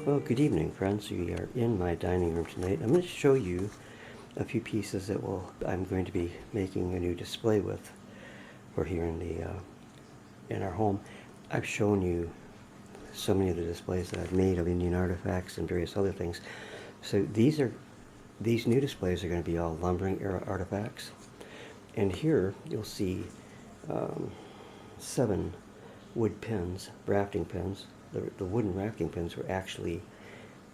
Well, good evening, friends. We are in my dining room tonight. I'm going to show you a few pieces that I'm going to be making a new display with for here in our home. I've shown you so many of the displays that I've made of Indian artifacts and various other things. So these new displays are going to be all lumbering era artifacts. And here you'll see 7 wood pins, rafting pins. The wooden rafting pins were actually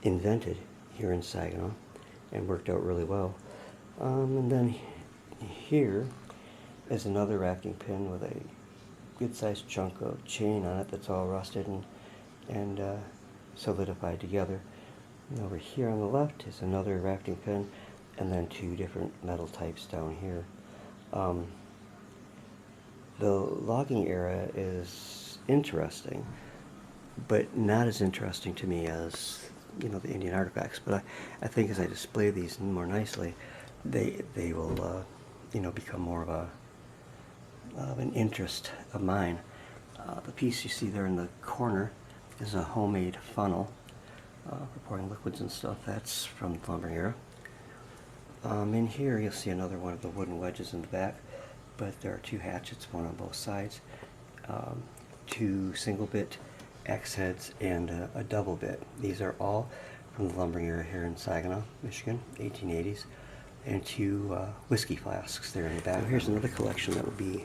invented here in Saginaw and worked out really well. And then here is another rafting pin with a good-sized chunk of chain on it that's all rusted and solidified together. And over here on the left is another rafting pin, and then 2 different metal types down here. The logging era is interesting, but not as interesting to me as the Indian artifacts. But I think as I display these more nicely, they will become more of an interest of mine. The piece you see there in the corner is a homemade funnel for pouring liquids and stuff. That's from the lumbering era. In here you'll see another one of the wooden wedges in the back, but there are 2 hatchets, one on both sides, 2 single bit X heads, and a double bit. These are all from the lumbering era here in Saginaw, Michigan, 1880s, and 2 whiskey flasks there in the back. Here's another collection that will be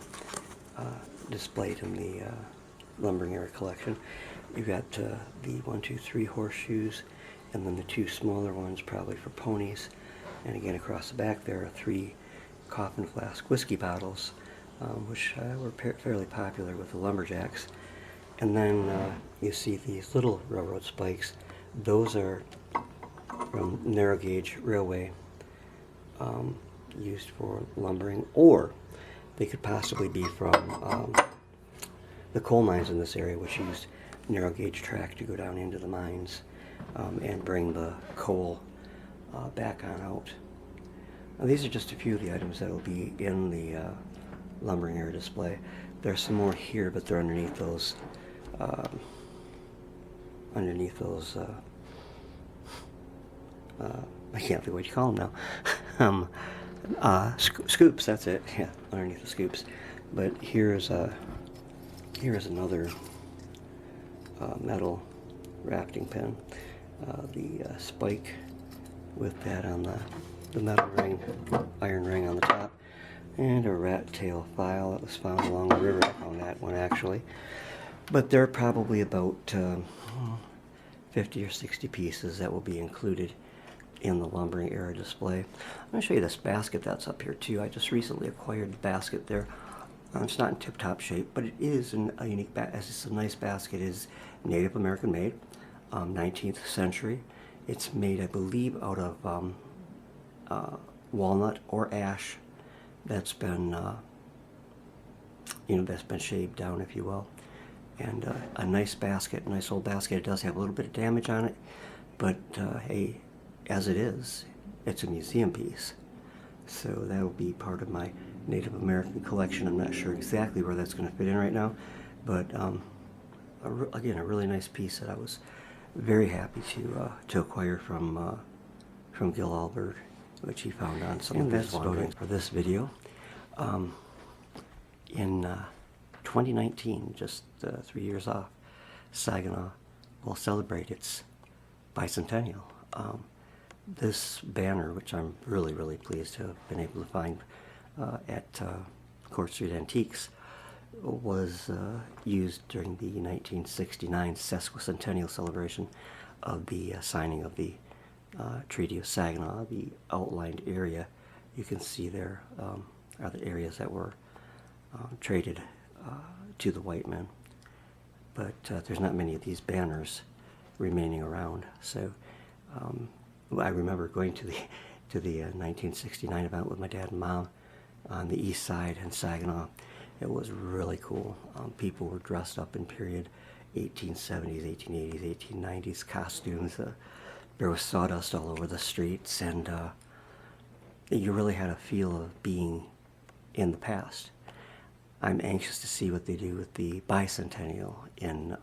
displayed in the lumbering era collection. You've got the 1, 2, 3 horseshoes, and then the 2 smaller ones probably for ponies. And again, across the back there are 3 coffin flask whiskey bottles, which were fairly popular with the lumberjacks. And then you see these little railroad spikes. Those are from narrow gauge railway, used for lumbering, or they could possibly be from the coal mines in this area, which used narrow gauge track to go down into the mines and bring the coal back on out. Now, these are just a few of the items that will be in the lumbering era display. There's some more here, but they're underneath those I can't think what you call them now. Scoops, that's it. Yeah, underneath the scoops. But here is another metal rafting pin. The spike with that on the metal ring, iron ring on the top, and a rat tail file that was found along the river. I found that one actually. But there are probably about 50 or 60 pieces that will be included in the lumbering era display. I'm going to show you this basket that's up here too. I just recently acquired the basket there. It's not in tip-top shape, but it is a unique basket. It's a nice basket. It is Native American made, 19th century. It's made, I believe, out of walnut or ash that's been that's been shaved down, if you will. And a nice basket, nice old basket. It does have a little bit of damage on it, but hey, as it is, it's a museum piece. So that will be part of my Native American collection. I'm not sure exactly where that's going to fit in right now, but again, a really nice piece that I was very happy to acquire from Gil Albert, which he found on some of his photos for this video. In 2019, just 3 years off, Saginaw will celebrate its bicentennial. This banner, which I'm really, really pleased to have been able to find at Court Street Antiques, was used during the 1969 sesquicentennial celebration of the signing of the Treaty of Saginaw. The outlined area you can see there are the areas that were traded to the white men. But there's not many of these banners remaining around. So I remember going to the 1969 event with my dad and mom on the east side in Saginaw. It was really cool. People were dressed up in period 1870s, 1880s, 1890s costumes. There was sawdust all over the streets, and you really had a feel of being in the past. I'm anxious to see what they do with the bicentennial in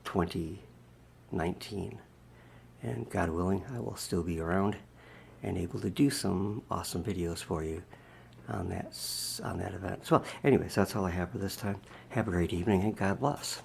20 2019. And God willing, I will still be around and able to do some awesome videos for you on that event. So anyways, that's all I have for this time. Have a great evening and God bless.